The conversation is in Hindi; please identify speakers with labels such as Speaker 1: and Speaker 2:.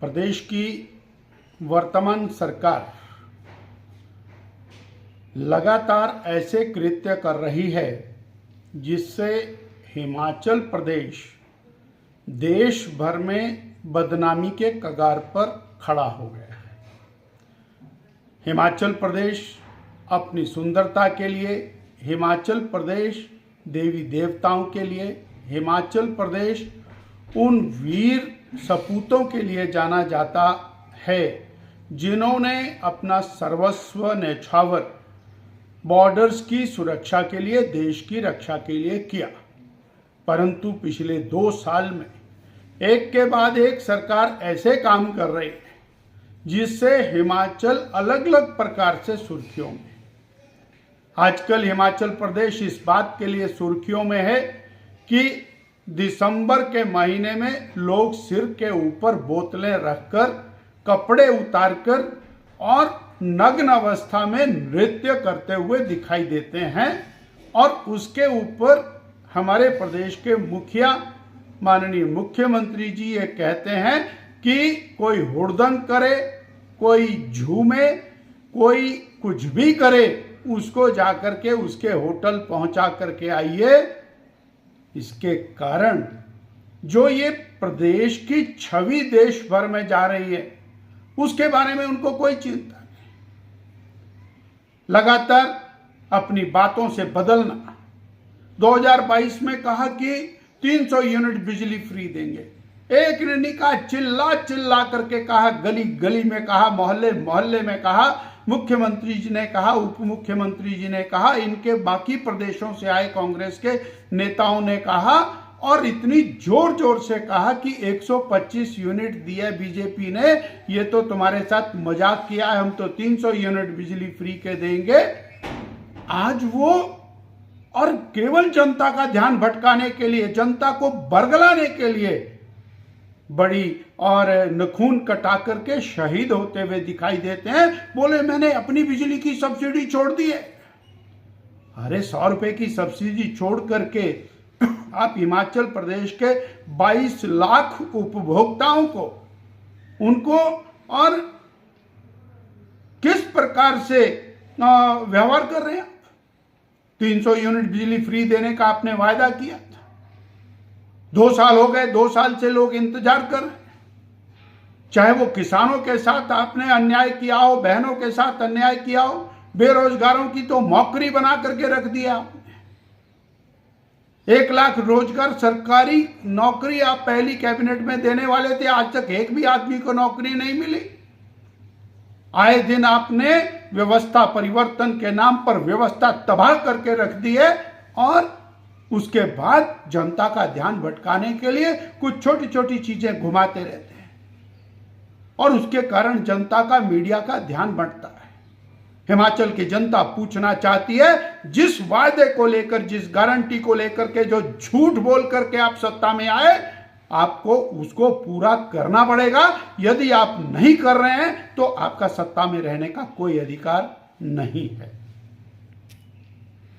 Speaker 1: प्रदेश की वर्तमान सरकार लगातार ऐसे कृत्य कर रही है जिससे हिमाचल प्रदेश देश भर में बदनामी के कगार पर खड़ा हो गया है। हिमाचल प्रदेश अपनी सुंदरता के लिए, हिमाचल प्रदेश देवी देवताओं के लिए, हिमाचल प्रदेश उन वीर सपूतों के लिए जाना जाता है जिन्होंने अपना सर्वस्व न्यौछावर बॉर्डर्स की सुरक्षा के लिए, देश की रक्षा के लिए किया। परंतु पिछले 2 साल में एक के बाद एक सरकार ऐसे काम कर रही है जिससे हिमाचल अलग अलग प्रकार से सुर्खियों में। आजकल हिमाचल प्रदेश इस बात के लिए सुर्खियों में है कि दिसंबर के महीने में लोग सिर के ऊपर बोतलें रखकर, कपड़े उतारकर और नग्न अवस्था में नृत्य करते हुए दिखाई देते हैं। और उसके ऊपर हमारे प्रदेश के मुखिया माननीय मुख्यमंत्री जी ये कहते हैं कि कोई हुड़दंग करे, कोई झूमे, कोई कुछ भी करे, उसको जाकर के उसके होटल पहुंचा करके आइए। इसके कारण जो ये प्रदेश की छवि देश भर में जा रही है उसके बारे में उनको कोई चिंता नहीं। लगातार अपनी बातों से बदलना। 2022 में कहा कि 300 यूनिट बिजली फ्री देंगे, एक ने नहीं कहा, चिल्ला चिल्ला करके कहा, गली गली में कहा, मोहल्ले मोहल्ले में कहा, मुख्यमंत्री जी ने कहा, उप मुख्यमंत्री जी ने कहा, इनके बाकी प्रदेशों से आए कांग्रेस के नेताओं ने कहा और इतनी जोर जोर से कहा कि 125 यूनिट दिया बीजेपी ने, ये तो तुम्हारे साथ मजाक किया है, हम तो 300 यूनिट बिजली फ्री के देंगे। आज वो और केवल जनता का ध्यान भटकाने के लिए, जनता को बरगलाने के लिए बड़ी और नखून कटा करके शहीद होते हुए दिखाई देते हैं। बोले मैंने अपनी बिजली की सब्सिडी छोड़ दी है। अरे 100 रुपए की सब्सिडी छोड़ करके आप हिमाचल प्रदेश के 22 लाख उपभोक्ताओं को, उनको और किस प्रकार से व्यवहार कर रहे हैं। 300 यूनिट बिजली फ्री देने का आपने वायदा किया था, 2 साल हो गए, 2 साल से लोग इंतजार कर रहे हैं। चाहे वो किसानों के साथ आपने अन्याय किया हो, बहनों के साथ अन्याय किया हो, बेरोजगारों की तो मौकरी बना करके रख दिया आपने। 1 लाख रोजगार सरकारी नौकरी आप पहली कैबिनेट में देने वाले थे, आज तक एक भी आदमी को नौकरी नहीं मिली। आए दिन आपने व्यवस्था परिवर्तन के नाम पर व्यवस्था तबाह करके रख दी है और उसके बाद जनता का ध्यान भटकाने के लिए कुछ छोटी छोटी चीजें घुमाते रहते हैं और उसके कारण जनता का, मीडिया का ध्यान भटकता है। हिमाचल की जनता पूछना चाहती है, जिस वायदे को लेकर, जिस गारंटी को लेकर के जो झूठ बोल करके आप सत्ता में आए, आपको उसको पूरा करना पड़ेगा। यदि आप नहीं कर रहे हैं तो आपका सत्ता में रहने का कोई अधिकार नहीं है।